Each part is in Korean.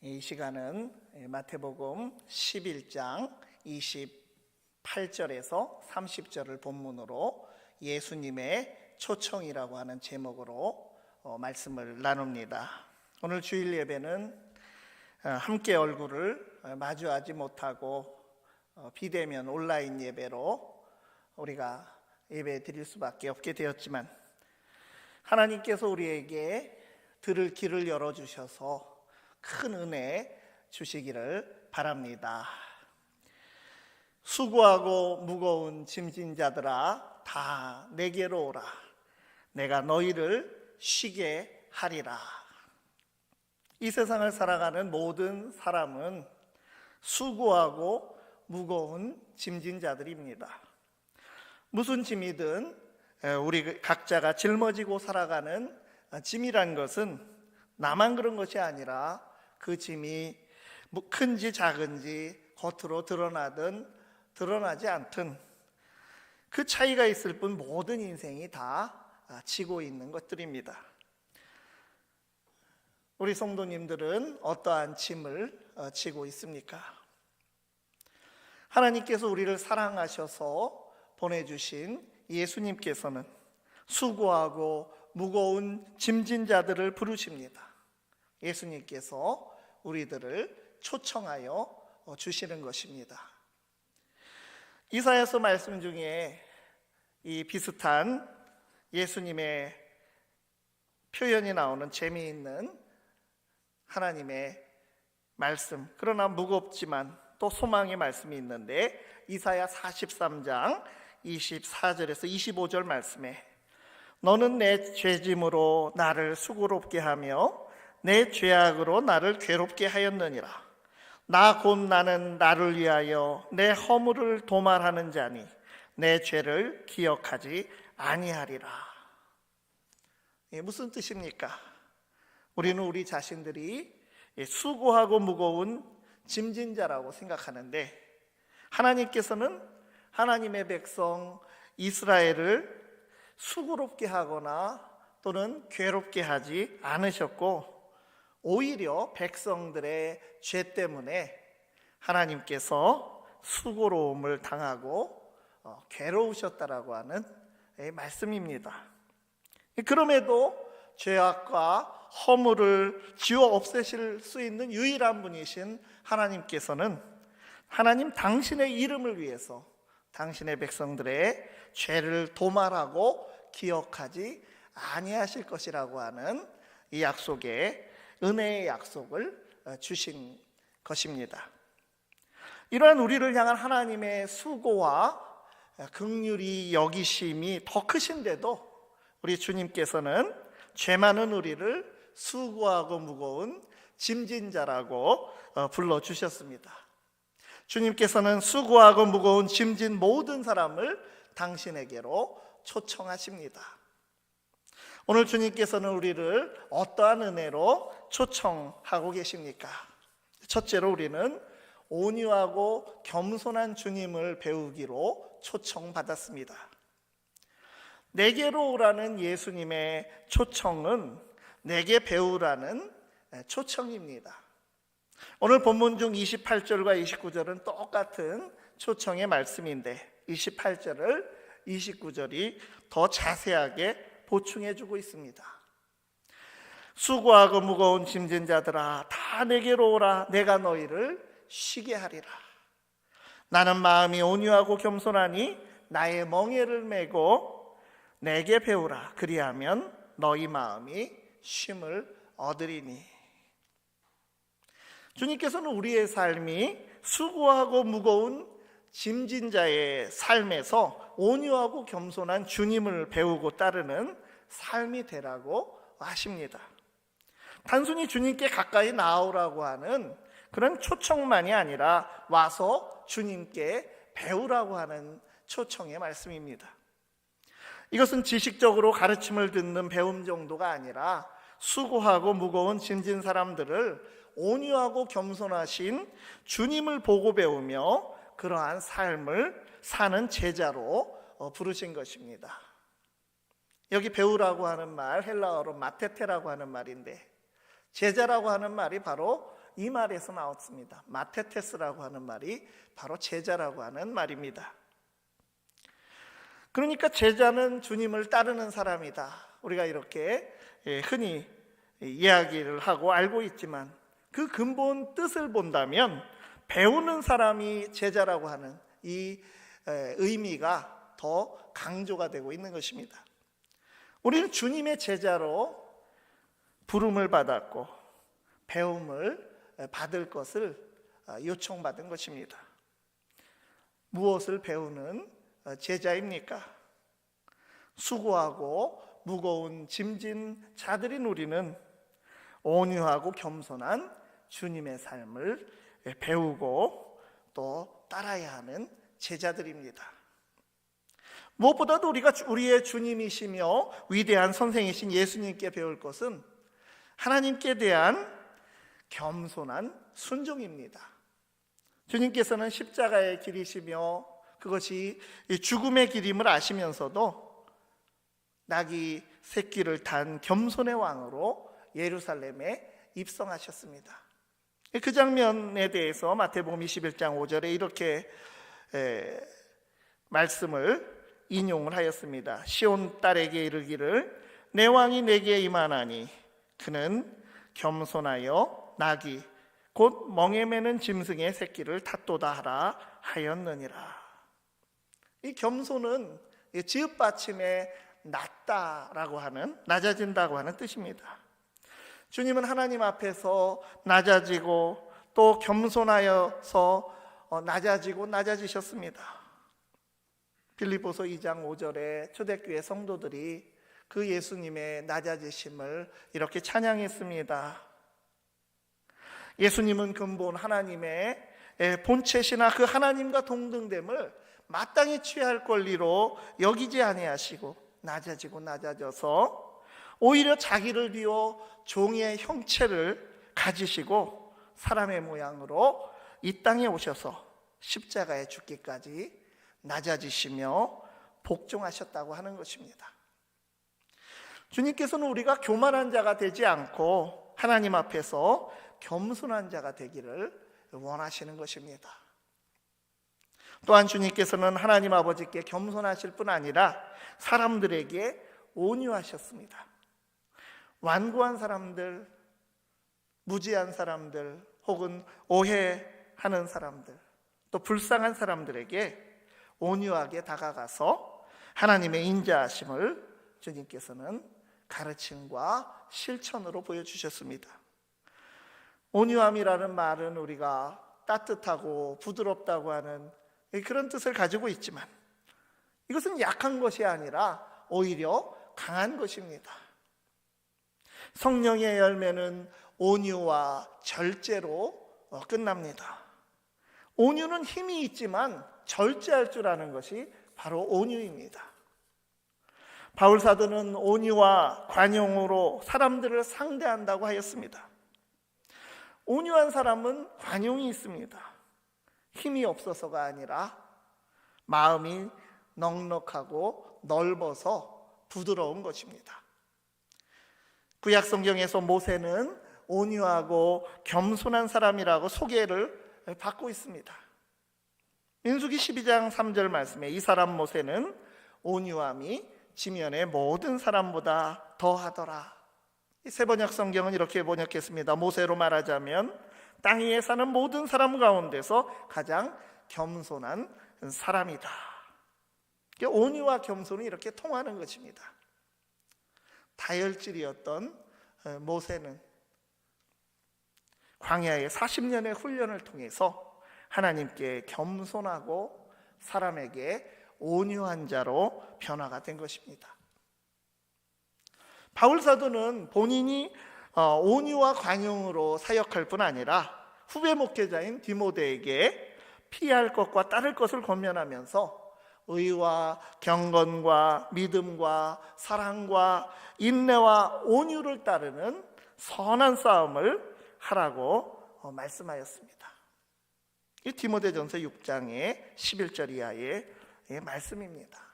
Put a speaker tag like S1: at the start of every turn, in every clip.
S1: 이 시간은 마태복음 11장 28절에서 30절을 본문으로 예수님의 초청이라고 하는 제목으로 말씀을 나눕니다. 오늘 주일 예배는 함께 얼굴을 마주하지 못하고 비대면 온라인 예배로 우리가 예배 드릴 수밖에 없게 되었지만, 하나님께서 우리에게 들을 길을 열어주셔서 큰 은혜 주시기를 바랍니다. 수고하고 무거운 짐진 자들아, 다 내게로 오라. 내가 너희를 쉬게 하리라. 이 세상을 살아가는 모든 사람은 수고하고 무거운 짐진 자들입니다. 무슨 짐이든 우리 각자가 짊어지고 살아가는 짐이란 것은 나만 그런 것이 아니라 그 짐이 큰지 작은지 겉으로 드러나든 드러나지 않든 그 차이가 있을 뿐 모든 인생이 다 지고 있는 것들입니다. 우리 성도님들은 어떠한 짐을 지고 있습니까? 하나님께서 우리를 사랑하셔서 보내주신 예수님께서는 수고하고 무거운 짐진 자들을 부르십니다. 예수님께서 우리들을 초청하여 주시는 것입니다. 이사야서 말씀 중에 이 비슷한 예수님의 표현이 나오는 재미있는 하나님의 말씀, 그러나 무겁지만 또 소망의 말씀이 있는데, 이사야 43장 24절에서 25절 말씀에 너는 내 죄짐으로 나를 수고롭게 하며 내 죄악으로 나를 괴롭게 하였느니라. 나 곧 나는 나를 위하여 내 허물을 도말하는 자니 내 죄를 기억하지 아니하리라. 무슨 뜻입니까? 우리는 우리 자신들이 수고하고 무거운 짐진 자라고 생각하는데, 하나님께서는 하나님의 백성 이스라엘을 수고롭게 하거나 또는 괴롭게 하지 않으셨고, 오히려 백성들의 죄 때문에 하나님께서 수고로움을 당하고 괴로우셨다라고 하는 말씀입니다. 그럼에도 죄악과 허물을 지워 없애실 수 있는 유일한 분이신 하나님께서는 하나님 당신의 이름을 위해서 당신의 백성들의 죄를 도말하고 기억하지 아니하실 것이라고 하는 이 약속에 은혜의 약속을 주신 것입니다. 이러한 우리를 향한 하나님의 수고와 긍휼히 여기심이 더 크신데도 우리 주님께서는 죄 많은 우리를 수고하고 무거운 짐진 자라고 불러주셨습니다. 주님께서는 수고하고 무거운 짐진 모든 사람을 당신에게로 초청하십니다. 오늘 주님께서는 우리를 어떠한 은혜로 초청하고 계십니까? 첫째로 우리는 온유하고 겸손한 주님을 배우기로 초청받았습니다. 내게로 오라는 예수님의 초청은 내게 배우라는 초청입니다. 오늘 본문 중 28절과 29절은 똑같은 초청의 말씀인데 28절을 29절이 더 자세하게 보충해주고 있습니다. 수고하고 무거운 짐진 자들아, 다 내게로 오라. 내가 너희를 쉬게 하리라. 나는 마음이 온유하고 겸손하니 나의 멍에를 메고 내게 배우라. 그리하면 너희 마음이 쉼을 얻으리니. 주님께서는 우리의 삶이 수고하고 무거운 짐진 자의 삶에서 온유하고 겸손한 주님을 배우고 따르는 삶이 되라고 하십니다. 단순히 주님께 가까이 나오라고 하는 그런 초청만이 아니라 와서 주님께 배우라고 하는 초청의 말씀입니다. 이것은 지식적으로 가르침을 듣는 배움 정도가 아니라 수고하고 무거운 짐진 사람들을 온유하고 겸손하신 주님을 보고 배우며 그러한 삶을 사는 제자로 부르신 것입니다. 여기 배우라고 하는 말, 헬라어로 마테테라고 하는 말인데, 제자라고 하는 말이 바로 이 말에서 나왔습니다. 마테테스라고 하는 말이 바로 제자라고 하는 말입니다. 그러니까 제자는 주님을 따르는 사람이다. 우리가 이렇게 흔히 이야기를 하고 알고 있지만 그 근본 뜻을 본다면 배우는 사람이 제자라고 하는 이 의미가 더 강조가 되고 있는 것입니다. 우리는 주님의 제자로 부름을 받았고 배움을 받을 것을 요청받은 것입니다. 무엇을 배우는 제자입니까? 수고하고 무거운 짐진 자들인 우리는 온유하고 겸손한 주님의 삶을 배우고 또 따라야 하는 제자들입니다. 무엇보다도 우리가 우리의 주님이시며 위대한 선생이신 예수님께 배울 것은 하나님께 대한 겸손한 순종입니다. 주님께서는 십자가의 길이시며 그것이 죽음의 길임을 아시면서도 낙이 새끼를 탄 겸손의 왕으로 예루살렘에 입성하셨습니다. 그 장면에 대해서 마태복음 21장 5절에 이렇게 말씀을 인용을 하였습니다. 시온 딸에게 이르기를 내 왕이 내게 임하나니 그는 겸손하여 낙이 곧 멍에 매는 짐승의 새끼를 탔도다 하라 하였느니라. 이 겸손은 지읒받침에 낮다라고 하는, 낮아진다고 하는 뜻입니다. 주님은 하나님 앞에서 낮아지고 또 겸손하여서 낮아지셨습니다. 빌립보서 2장 5절에 초대교회 성도들이 그 예수님의 낮아지심을 이렇게 찬양했습니다. 예수님은 근본 하나님의 본체시나 그 하나님과 동등됨을 마땅히 취할 권리로 여기지 아니하시고 낮아져서 오히려 자기를 비워 종의 형체를 가지시고 사람의 모양으로 이 땅에 오셔서 십자가에 죽기까지 낮아지시며 복종하셨다고 하는 것입니다. 주님께서는 우리가 교만한 자가 되지 않고 하나님 앞에서 겸손한 자가 되기를 원하시는 것입니다. 또한 주님께서는 하나님 아버지께 겸손하실 뿐 아니라 사람들에게 온유하셨습니다. 완고한 사람들, 무지한 사람들, 혹은 오해하는 사람들, 또 불쌍한 사람들에게 온유하게 다가가서 하나님의 인자하심을 주님께서는 가르침과 실천으로 보여주셨습니다. 온유함이라는 말은 우리가 따뜻하고 부드럽다고 하는 그런 뜻을 가지고 있지만 이것은 약한 것이 아니라 오히려 강한 것입니다. 성령의 열매는 온유와 절제로 끝납니다. 온유는 힘이 있지만 절제할 줄 아는 것이 바로 온유입니다. 바울 사도는 온유와 관용으로 사람들을 상대한다고 하였습니다. 온유한 사람은 관용이 있습니다. 힘이 없어서가 아니라 마음이 넉넉하고 넓어서 부드러운 것입니다. 구약 성경에서 모세는 온유하고 겸손한 사람이라고 소개를 받고 있습니다. 민수기 12장 3절 말씀에 이 사람 모세는 온유함이 지면의 모든 사람보다 더하더라. 이 세번역 성경은 이렇게 번역했습니다. 모세로 말하자면 땅 위에 사는 모든 사람 가운데서 가장 겸손한 사람이다. 온유와 겸손이 이렇게 통하는 것입니다. 다혈질이었던 모세는 광야의 40년의 훈련을 통해서 하나님께 겸손하고 사람에게 온유한 자로 변화가 된 것입니다. 바울 사도는 본인이 온유와 관용으로 사역할 뿐 아니라 후배 목회자인 디모데에게 피할 것과 따를 것을 권면하면서 의와 경건과 믿음과 사랑과 인내와 온유를 따르는 선한 싸움을 하라고 말씀하였습니다. 이 디모데전서 6장의 11절 이하의 말씀입니다.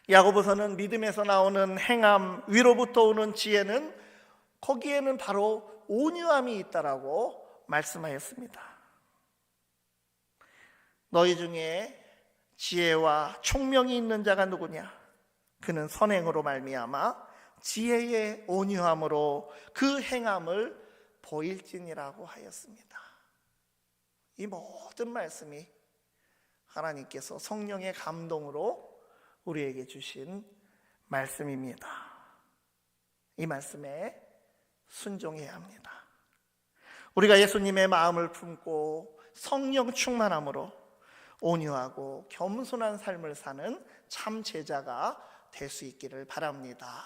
S1: 야고보서는 믿음에서 나오는 행함, 위로부터 오는 지혜는 거기에는 바로 온유함이 있다라고 말씀하였습니다. 너희 중에 지혜와 총명이 있는 자가 누구냐? 그는 선행으로 말미암아 지혜의 온유함으로 그 행함을 보일지니라고 하였습니다. 이 모든 말씀이 하나님께서 성령의 감동으로 우리에게 주신 말씀입니다. 이 말씀에 순종해야 합니다. 우리가 예수님의 마음을 품고 성령 충만함으로 온유하고 겸손한 삶을 사는 참 제자가 될 수 있기를 바랍니다.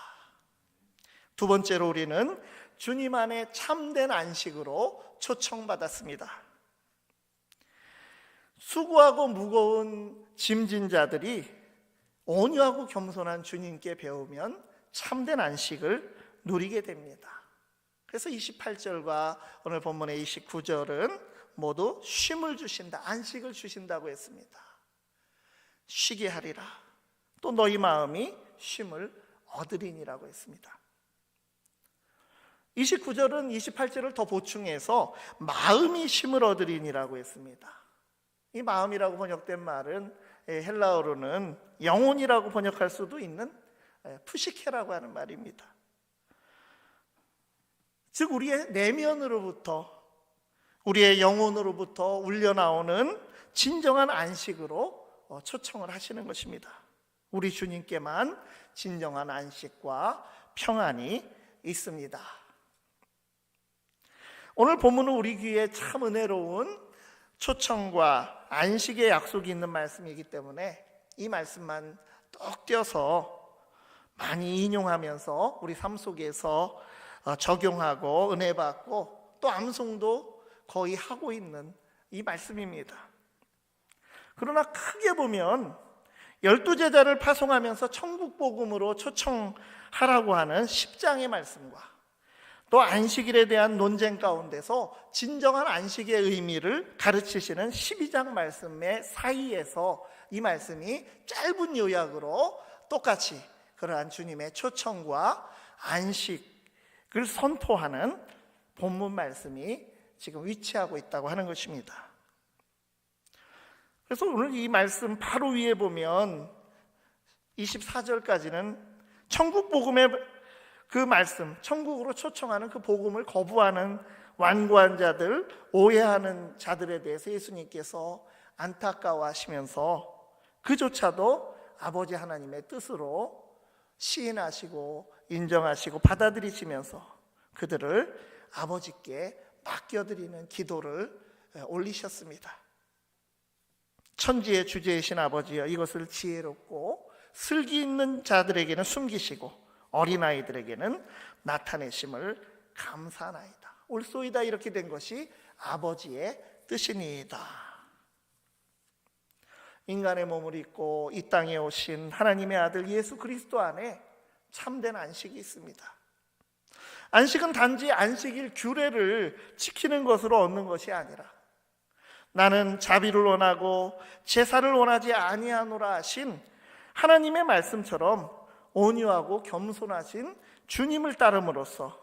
S1: 두 번째로 우리는 주님 안에 참된 안식으로 초청받았습니다. 수고하고 무거운 짐진 자들이 온유하고 겸손한 주님께 배우면 참된 안식을 누리게 됩니다. 그래서 28절과 오늘 본문의 29절은 모두 쉼을 주신다, 안식을 주신다고 했습니다. 쉬게 하리라. 또 너희 마음이 쉼을 얻으리니라고 했습니다. 29절은 28절을 더 보충해서 마음이 쉼을 얻으리니라고 했습니다. 이 마음이라고 번역된 말은 헬라어로는 영혼이라고 번역할 수도 있는 푸시케라고 하는 말입니다. 즉 우리의 내면으로부터, 우리의 영혼으로부터 울려나오는 진정한 안식으로 초청을 하시는 것입니다. 우리 주님께만 진정한 안식과 평안이 있습니다. 오늘 본문은 우리 귀에 참 은혜로운 초청과 안식의 약속이 있는 말씀이기 때문에 이 말씀만 떡 떼어서 많이 인용하면서 우리 삶 속에서 적용하고 은혜 받고 또 암송도 거의 하고 있는 이 말씀입니다. 그러나 크게 보면 12제자를 파송하면서 천국복음으로 초청하라고 하는 10장의 말씀과 또 안식일에 대한 논쟁 가운데서 진정한 안식의 의미를 가르치시는 12장 말씀의 사이에서 이 말씀이 짧은 요약으로 똑같이 그러한 주님의 초청과 안식을 선포하는 본문 말씀이 지금 위치하고 있다고 하는 것입니다. 그래서 오늘 이 말씀 바로 위에 보면 24절까지는 천국 복음의 그 말씀, 천국으로 초청하는 그 복음을 거부하는 완고한 자들, 오해하는 자들에 대해서 예수님께서 안타까워하시면서 그조차도 아버지 하나님의 뜻으로 시인하시고 인정하시고 받아들이시면서 그들을 아버지께 맡겨드리는 기도를 올리셨습니다. 천지의 주제이신 아버지여, 이것을 지혜롭고 슬기 있는 자들에게는 숨기시고 어린아이들에게는 나타내심을 감사하나이다. 옳소이다. 이렇게 된 것이 아버지의 뜻이니이다. 인간의 몸을 입고 이 땅에 오신 하나님의 아들 예수 그리스도 안에 참된 안식이 있습니다. 안식은 단지 안식일 규례를 지키는 것으로 얻는 것이 아니라 나는 자비를 원하고 제사를 원하지 아니하노라 하신 하나님의 말씀처럼 온유하고 겸손하신 주님을 따름으로써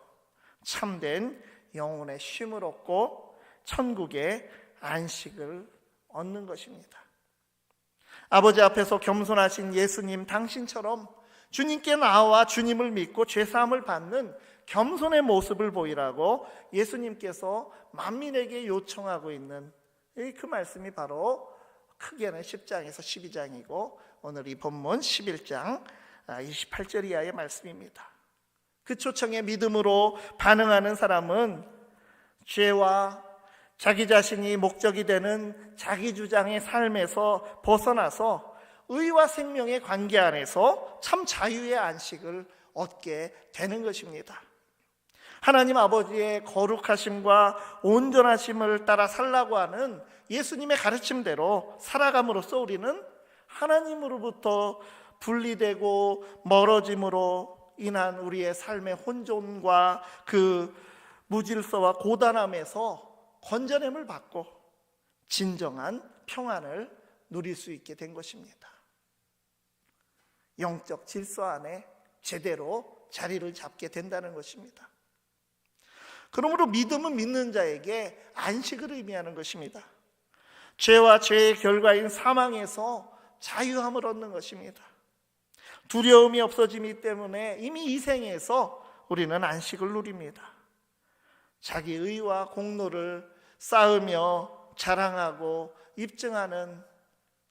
S1: 참된 영혼의 쉼을 얻고 천국의 안식을 얻는 것입니다. 아버지 앞에서 겸손하신 예수님 당신처럼 주님께 나와 주님을 믿고 죄사함을 받는 겸손의 모습을 보이라고 예수님께서 만민에게 요청하고 있는 그 말씀이 바로 크게는 10장에서 12장이고 오늘 이 본문 11장 28절 이하의 말씀입니다. 그 초청에 믿음으로 반응하는 사람은 죄와 자기 자신이 목적이 되는 자기 주장의 삶에서 벗어나서 의와 생명의 관계 안에서 참 자유의 안식을 얻게 되는 것입니다. 하나님 아버지의 거룩하심과 온전하심을 따라 살라고 하는 예수님의 가르침대로 살아감으로써 우리는 하나님으로부터 분리되고 멀어짐으로 인한 우리의 삶의 혼돈과 그 무질서와 고단함에서 건져냄을 받고 진정한 평안을 누릴 수 있게 된 것입니다. 영적 질서 안에 제대로 자리를 잡게 된다는 것입니다. 그러므로 믿음은 믿는 자에게 안식을 의미하는 것입니다. 죄와 죄의 결과인 사망에서 자유함을 얻는 것입니다. 두려움이 없어지기 때문에 이미 이 생에서 우리는 안식을 누립니다. 자기 의와 공로를 쌓으며 자랑하고 입증하는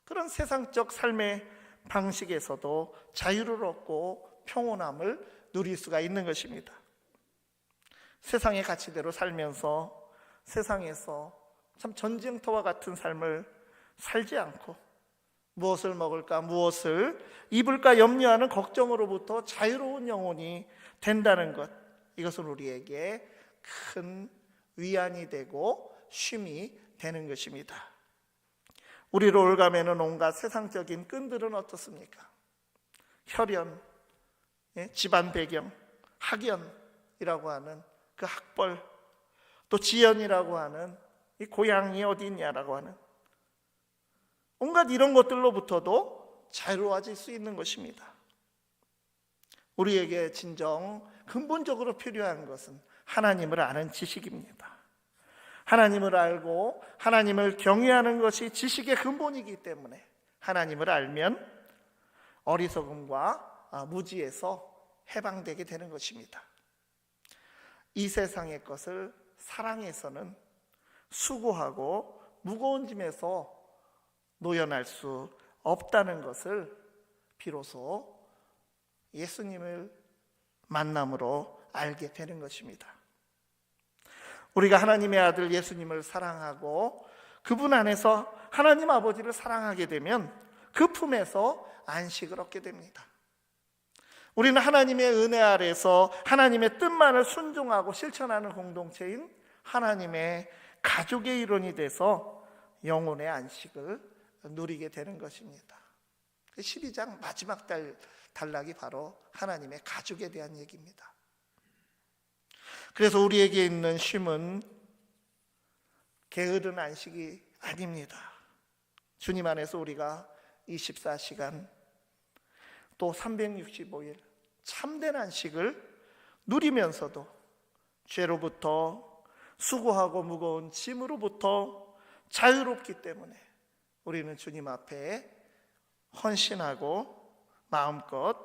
S1: 그런 세상적 삶의 방식에서도 자유를 얻고 평온함을 누릴 수가 있는 것입니다. 세상의 가치대로 살면서 세상에서 참 전쟁터와 같은 삶을 살지 않고 무엇을 먹을까, 무엇을 입을까 염려하는 걱정으로부터 자유로운 영혼이 된다는 것, 이것은 우리에게 큰 위안이 되고 쉼이 되는 것입니다. 우리를 올가매는 온갖 세상적인 끈들은 어떻습니까? 혈연, 집안 배경, 학연이라고 하는 그 학벌, 또 지연이라고 하는 이 고향이 어디 있냐라고 하는 온갖 이런 것들로부터도 자유로워질 수 있는 것입니다. 우리에게 진정 근본적으로 필요한 것은 하나님을 아는 지식입니다. 하나님을 알고 하나님을 경외하는 것이 지식의 근본이기 때문에 하나님을 알면 어리석음과 무지에서 해방되게 되는 것입니다. 이 세상의 것을 사랑해서는 수고하고 무거운 짐에서 노연할 수 없다는 것을 비로소 예수님을 만남으로 알게 되는 것입니다. 우리가 하나님의 아들 예수님을 사랑하고 그분 안에서 하나님 아버지를 사랑하게 되면 그 품에서 안식을 얻게 됩니다. 우리는 하나님의 은혜 아래서 하나님의 뜻만을 순종하고 실천하는 공동체인 하나님의 가족의 일원이 돼서 영혼의 안식을 누리게 되는 것입니다. 12장 마지막 단락이 바로 하나님의 가족에 대한 얘기입니다. 그래서 우리에게 있는 쉼은 게으른 안식이 아닙니다. 주님 안에서 우리가 24시간 또 365일 참된 안식을 누리면서도 죄로부터 수고하고 무거운 짐으로부터 자유롭기 때문에 우리는 주님 앞에 헌신하고 마음껏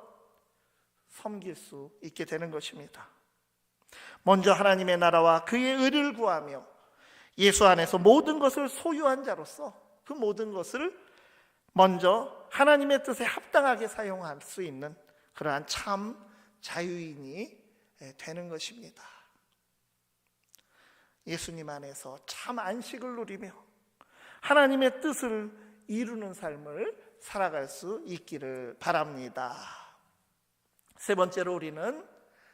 S1: 섬길 수 있게 되는 것입니다. 먼저 하나님의 나라와 그의 의를 구하며 예수 안에서 모든 것을 소유한 자로서 그 모든 것을 먼저 하나님의 뜻에 합당하게 사용할 수 있는 그러한 참 자유인이 되는 것입니다. 예수님 안에서 참 안식을 누리며 하나님의 뜻을 이루는 삶을 살아갈 수 있기를 바랍니다. 세 번째로 우리는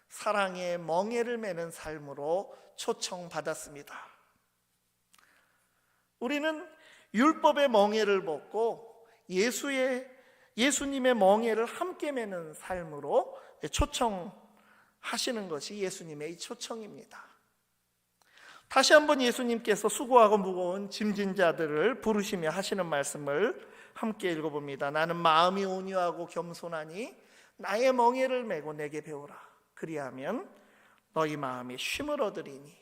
S1: 사랑의 멍에를 매는 삶으로 초청받았습니다. 우리는 율법의 멍에를 벗고 예수님의 멍에를 함께 매는 삶으로 초청하시는 것이 예수님의 이 초청입니다. 다시 한번 예수님께서 수고하고 무거운 짐진 자들을 부르시며 하시는 말씀을 함께 읽어봅니다. 나는 마음이 온유하고 겸손하니 나의 멍에를 메고 내게 배우라. 그리하면 너희 마음이 쉼을 얻으리니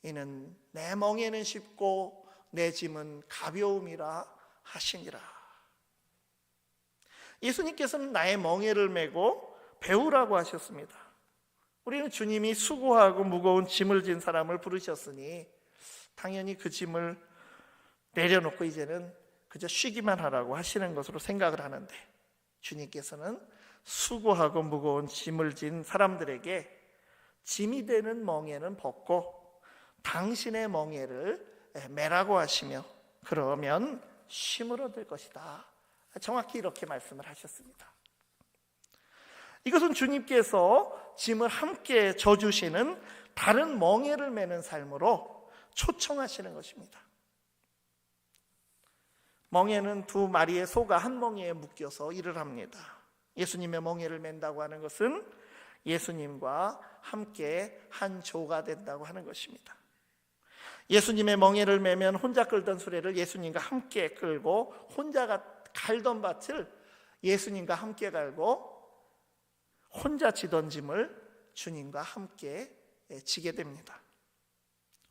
S1: 이는 내 멍에는 쉽고 내 짐은 가벼움이라 하시니라. 예수님께서는 나의 멍에를 메고 배우라고 하셨습니다. 우리는 주님이 수고하고 무거운 짐을 진 사람을 부르셨으니 당연히 그 짐을 내려놓고 이제는 그저 쉬기만 하라고 하시는 것으로 생각을 하는데, 주님께서는 수고하고 무거운 짐을 진 사람들에게 짐이 되는 멍에는 벗고 당신의 멍에를 매라고 하시며 그러면 쉼을 얻을 것이다. 정확히 이렇게 말씀을 하셨습니다. 이것은 주님께서 짐을 함께 져주시는 다른 멍에를 매는 삶으로 초청하시는 것입니다. 멍에는 두 마리의 소가 한 멍에에 묶여서 일을 합니다. 예수님의 멍에를 맨다고 하는 것은 예수님과 함께 한 조가 된다고 하는 것입니다. 예수님의 멍에를 매면 혼자 끌던 수레를 예수님과 함께 끌고 혼자가 갈던 밭을 예수님과 함께 갈고 혼자 지던 짐을 주님과 함께 지게 됩니다.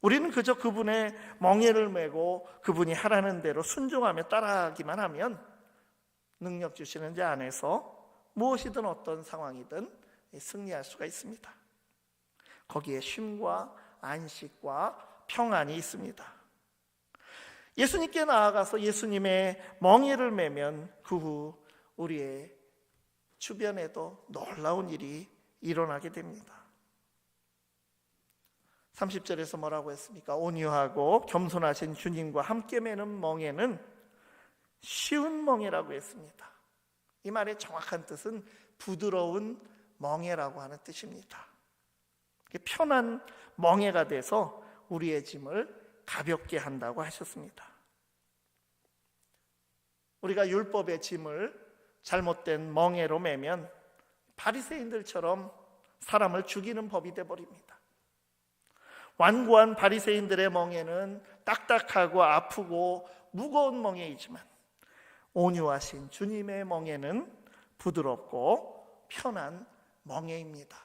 S1: 우리는 그저 그분의 멍에를 메고 그분이 하라는 대로 순종하며 따라하기만 하면 능력 주시는 자 안에서 무엇이든 어떤 상황이든 승리할 수가 있습니다. 거기에 쉼과 안식과 평안이 있습니다. 예수님께 나아가서 예수님의 멍에를 메면 그 후 우리의 주변에도 놀라운 일이 일어나게 됩니다. 30절에서 뭐라고 했습니까? 온유하고 겸손하신 주님과 함께 메는 멍에는 쉬운 멍에라고 했습니다. 이 말의 정확한 뜻은 부드러운 멍에라고 하는 뜻입니다. 편한 멍에가 돼서 우리의 짐을 가볍게 한다고 하셨습니다. 우리가 율법의 짐을 잘못된 멍에로 매면 바리새인들처럼 사람을 죽이는 법이 되어버립니다. 완고한 바리새인들의 멍에는 딱딱하고 아프고 무거운 멍에이지만 온유하신 주님의 멍에는 부드럽고 편한 멍에입니다.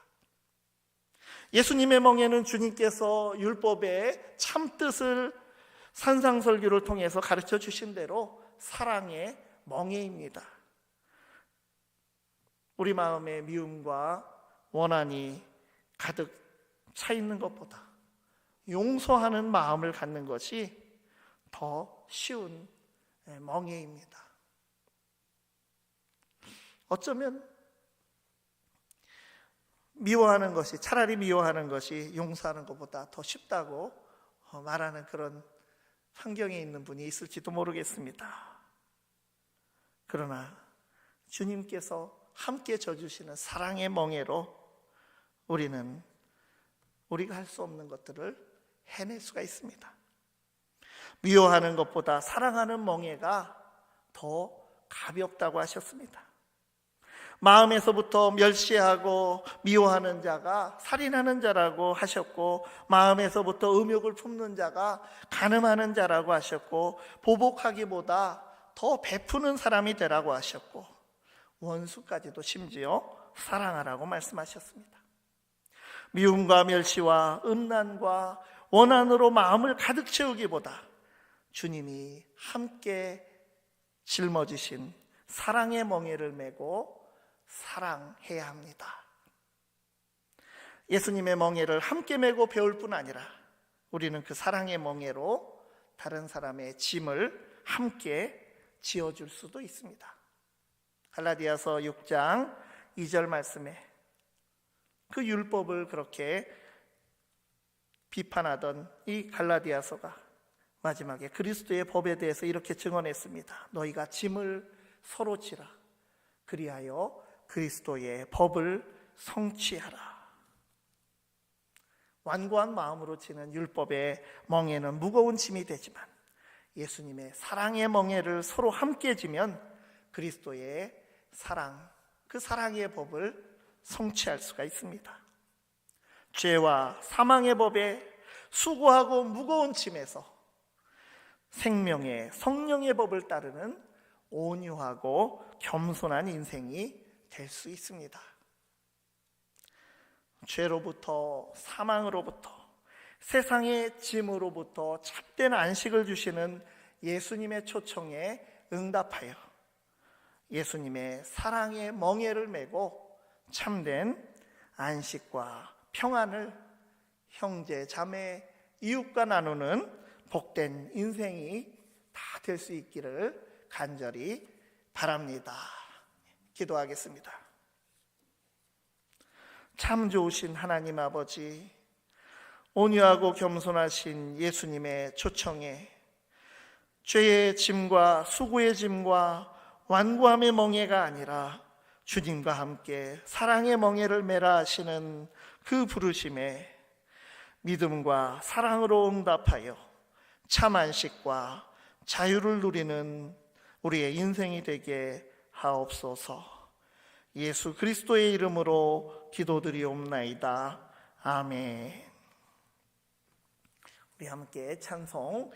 S1: 예수님의 멍에는 주님께서 율법의 참뜻을 산상설교를 통해서 가르쳐 주신 대로 사랑의 멍에입니다. 우리 마음에 미움과 원한이 가득 차 있는 것보다 용서하는 마음을 갖는 것이 더 쉬운 멍에입니다. 어쩌면 차라리 미워하는 것이 용서하는 것보다 더 쉽다고 말하는 그런 환경에 있는 분이 있을지도 모르겠습니다. 그러나 주님께서 함께 져주시는 사랑의 멍에로 우리는 우리가 할 수 없는 것들을 해낼 수가 있습니다. 미워하는 것보다 사랑하는 멍에가 더 가볍다고 하셨습니다. 마음에서부터 멸시하고 미워하는 자가 살인하는 자라고 하셨고, 마음에서부터 음욕을 품는 자가 간음하는 자라고 하셨고, 보복하기보다 더 베푸는 사람이 되라고 하셨고, 원수까지도 심지어 사랑하라고 말씀하셨습니다. 미움과 멸시와 음란과 원한으로 마음을 가득 채우기보다 주님이 함께 짊어지신 사랑의 멍에를 메고 사랑해야 합니다. 예수님의 멍에를 함께 메고 배울 뿐 아니라 우리는 그 사랑의 멍에로 다른 사람의 짐을 함께 지어줄 수도 있습니다. 갈라디아서 6장 2절 말씀에 그 율법을 그렇게 비판하던 이 갈라디아서가 마지막에 그리스도의 법에 대해서 이렇게 증언했습니다. 너희가 짐을 서로 지라. 그리하여 그리스도의 법을 성취하라. 완고한 마음으로 지는 율법의 멍에는 무거운 짐이 되지만 예수님의 사랑의 멍에를 서로 함께 지면 그리스도의 사랑, 그 사랑의 법을 성취할 수가 있습니다. 죄와 사망의 법에 수고하고 무거운 짐에서 생명의 성령의 법을 따르는 온유하고 겸손한 인생이 될 수 있습니다. 죄로부터 사망으로부터 세상의 짐으로부터 참된 안식을 주시는 예수님의 초청에 응답하여 예수님의 사랑의 멍에를 메고 참된 안식과 평안을 형제, 자매, 이웃과 나누는 복된 인생이 다 될 수 있기를 간절히 바랍니다. 기도하겠습니다. 참 좋으신 하나님 아버지, 온유하고 겸손하신 예수님의 초청에 죄의 짐과 수고의 짐과 완고함의 멍에가 아니라 주님과 함께 사랑의 멍에를 메라 하시는 그 부르심에 믿음과 사랑으로 응답하여 참 안식과 자유를 누리는 우리의 인생이 되게 하옵소서. 예수 그리스도의 이름으로 기도드리옵나이다. 아멘. 우리 함께 찬송